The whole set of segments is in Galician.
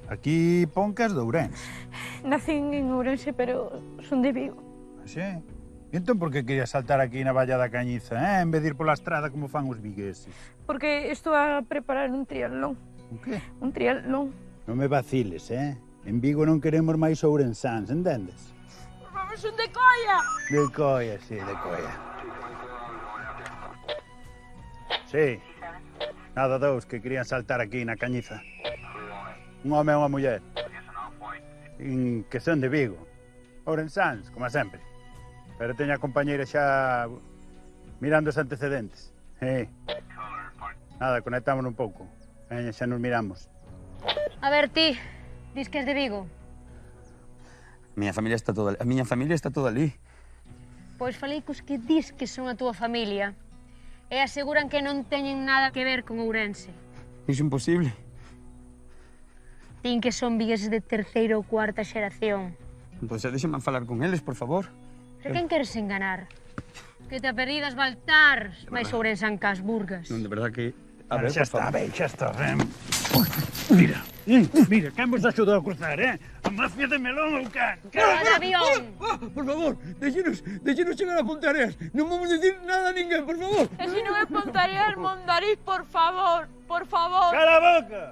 Aquí pon que és de Ourense. Nacín en Ourense, pero son de Vigo. Así? E entón por que querías saltar aquí na Valla da Cañiza, en vez de ir pola estrada como fan os vigueses? Porque estou a preparar un triatlón. Un que? Un triatlón. Non me vaciles, En Vigo non queremos máis ourensáns, entendes? Vamos un de colla! De colla, sí, de colla. Sí. Nada, dous que querían saltar aquí na Cañiza. Un home e unha muller. Que son de Vigo. Ourensáns, como sempre. Pero teño a compañeira xa mirando os antecedentes. Nada, conectámonos un pouco. Veña, xa nos miramos. A ver, ti, dis que és de Vigo. A miña familia está toda ali. Pois falei cos que dis que son a túa familia e aseguran que non teñen nada que ver con Ourense. Iso é imposible. Din que son vigueses de terceira ou cuarta xeración. Pois déxame falar con eles, por favor. Pero quen queres enganar? Que te aperidas Baltar, máis Ourensan cas burgas. Non, de verdad que... A Ver, ver, xa por está, favor. ben, xa está, ben. Mira, mira, quen vos axudou a cruzar, A mafia de Melón ou can? ¡Al avión! Por favor, deixenos chegar a Pontareas. Non vamos decir nada a ninguén, por favor. E se non é Pontareas, Mondariz, por favor, por favor. Cala a boca!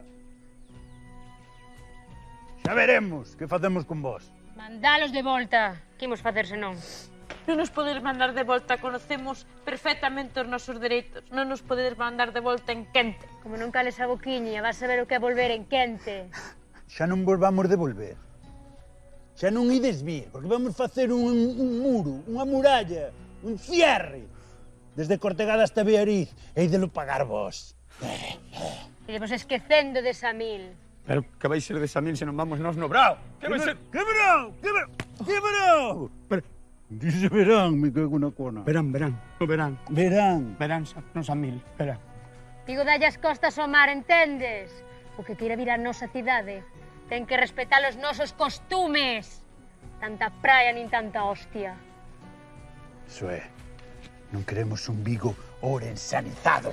Xa veremos que facemos con vos. Mandalos de volta. Que imos facer senón? Non nos podedes mandar de volta, conocemos perfectamente os nosos dereitos. Non nos podedes mandar de volta en quente. Como non cales a boquiña, vas a ver o que é volver en quente. Xa non vos vamos devolver. Xa non ides vir, porque vamos facer un muro, unha muralla, un cierre. Desde Cortegada hasta Beariz, e idelo pagar vos. E vos esquecendo de Samil. Pero que vai ser de Samil se non vamos nós no Brao? Que vai ser? Que verán? Que verán? Pero, Dice verán, me cago na cona. verán, no verán. Verán. Verán, non Samil, verán. Digo, dalle as costas ao mar, entendes? O que queira vir a nosa cidade ten que respetar os nosos costumes. Tanta praia nin tanta hostia. Iso é, non queremos un Vigo ourensanizado.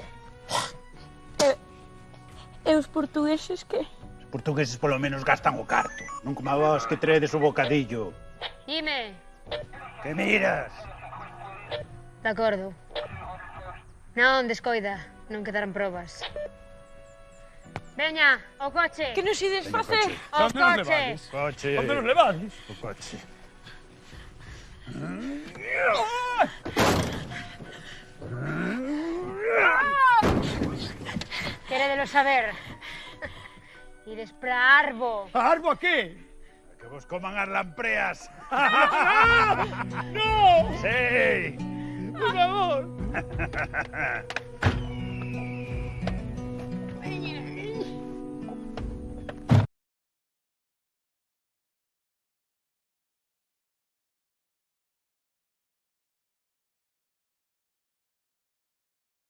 E os portugueses que? Os portugueses polo menos gastan o carto, non como a vos que tredes o bocadillo. Dime. Que miras? De acordo. Non, descoida, non quedaran probas. Veña, ao coche. Que nos ides facer? Ao coche. Coche. Onde nos levades? O coche. Queredelo saber. Ides pra Arbo. A Arbo a que? Que vos coman as lampreas. No! Sí. Por favor.